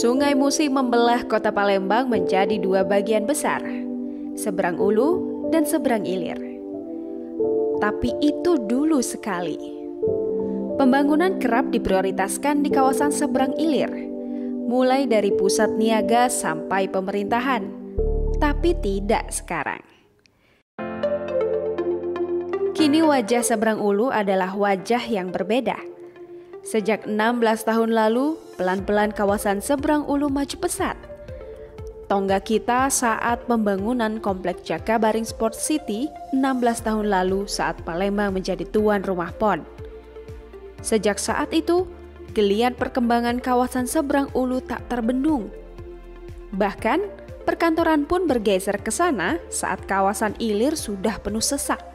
Sungai Musi membelah kota Palembang menjadi dua bagian besar, seberang Ulu dan seberang Ilir. Tapi itu dulu sekali. Pembangunan kerap diprioritaskan di kawasan seberang Ilir, mulai dari pusat niaga sampai pemerintahan, tapi tidak sekarang. Kini wajah seberang Ulu adalah wajah yang berbeda. Sejak 16 tahun lalu, pelan-pelan kawasan seberang Ulu maju pesat. Tonggak kita saat pembangunan Komplek Jakabaring Sport City 16 tahun lalu saat Palembang menjadi tuan rumah PON. Sejak saat itu, geliat perkembangan kawasan seberang Ulu tak terbendung. Bahkan, perkantoran pun bergeser ke sana saat kawasan Ilir sudah penuh sesak.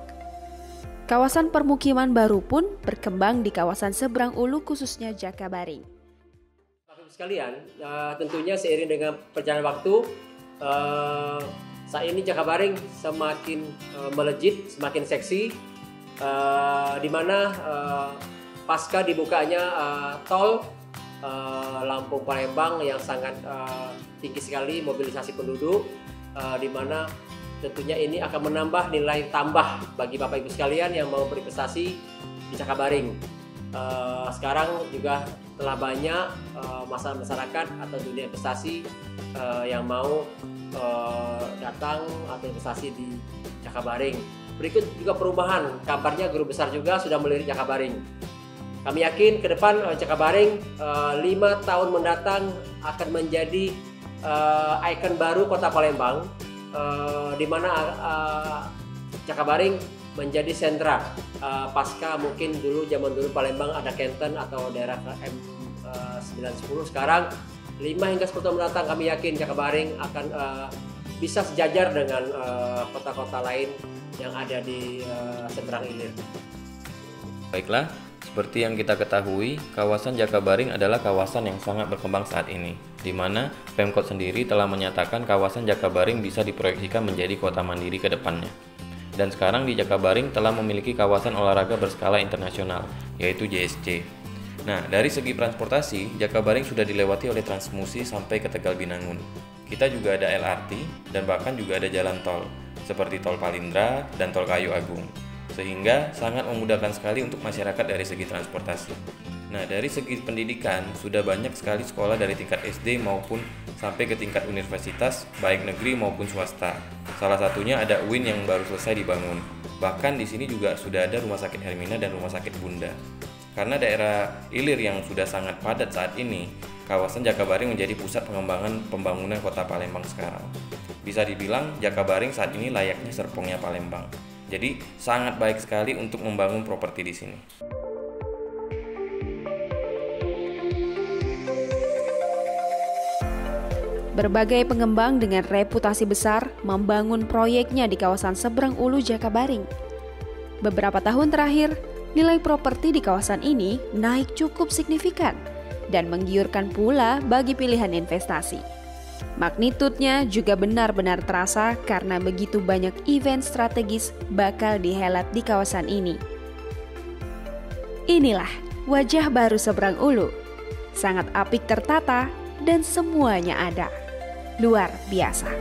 Kawasan permukiman baru pun berkembang di kawasan seberang Ulu khususnya Jakabaring. Bapak-Ibu sekalian, tentunya seiring dengan perjalanan waktu, saat ini Jakabaring semakin melejit, semakin seksi, di mana pasca dibukanya tol Lampung Palembang yang sangat tinggi sekali mobilisasi penduduk, di mana tentunya ini akan menambah nilai tambah bagi Bapak Ibu sekalian yang mau berinvestasi di Jakabaring. Sekarang juga telah banyak masyarakat atau dunia investasi yang mau datang atau investasi di Jakabaring. Berikut juga perubahan, kabarnya guru besar juga sudah melirik Jakabaring. Kami yakin ke depan Jakabaring 5 tahun mendatang akan menjadi ikon baru Kota Palembang, di mana Jakabaring menjadi sentra pasca mungkin zaman dulu Palembang ada Kenten atau daerah M910. Sekarang 5 hingga 10 tahun mendatang kami yakin Jakabaring akan bisa sejajar dengan kota-kota lain yang ada di seberang Ilir. Baiklah, seperti yang kita ketahui, kawasan Jakabaring adalah kawasan yang sangat berkembang saat ini, di mana Pemkot sendiri telah menyatakan kawasan Jakabaring bisa diproyeksikan menjadi kota mandiri ke depannya. Dan sekarang di Jakabaring telah memiliki kawasan olahraga berskala internasional, yaitu JSC. Nah, dari segi transportasi, Jakabaring sudah dilewati oleh Transmusi sampai ke Tegal Binangun. Kita juga ada LRT dan bahkan juga ada jalan tol, seperti tol Palindra dan tol Kayu Agung, sehingga sangat memudahkan sekali untuk masyarakat dari segi transportasi. Nah, dari segi pendidikan, sudah banyak sekali sekolah dari tingkat SD maupun sampai ke tingkat universitas, baik negeri maupun swasta. Salah satunya ada UIN yang baru selesai dibangun. Bahkan di sini juga sudah ada Rumah Sakit Hermina dan Rumah Sakit Bunda. Karena daerah Ilir yang sudah sangat padat saat ini, kawasan Jakabaring menjadi pusat pengembangan pembangunan kota Palembang sekarang. Bisa dibilang Jakabaring saat ini layaknya Serpongnya Palembang. Jadi sangat baik sekali untuk membangun properti di sini. Berbagai pengembang dengan reputasi besar membangun proyeknya di kawasan seberang Ulu Jakabaring. Beberapa tahun terakhir, nilai properti di kawasan ini naik cukup signifikan dan menggiurkan pula bagi pilihan investasi. Magnitudenya juga benar-benar terasa karena begitu banyak event strategis bakal dihelat di kawasan ini. Inilah wajah baru seberang Ulu. Sangat apik tertata dan semuanya ada. Luar biasa.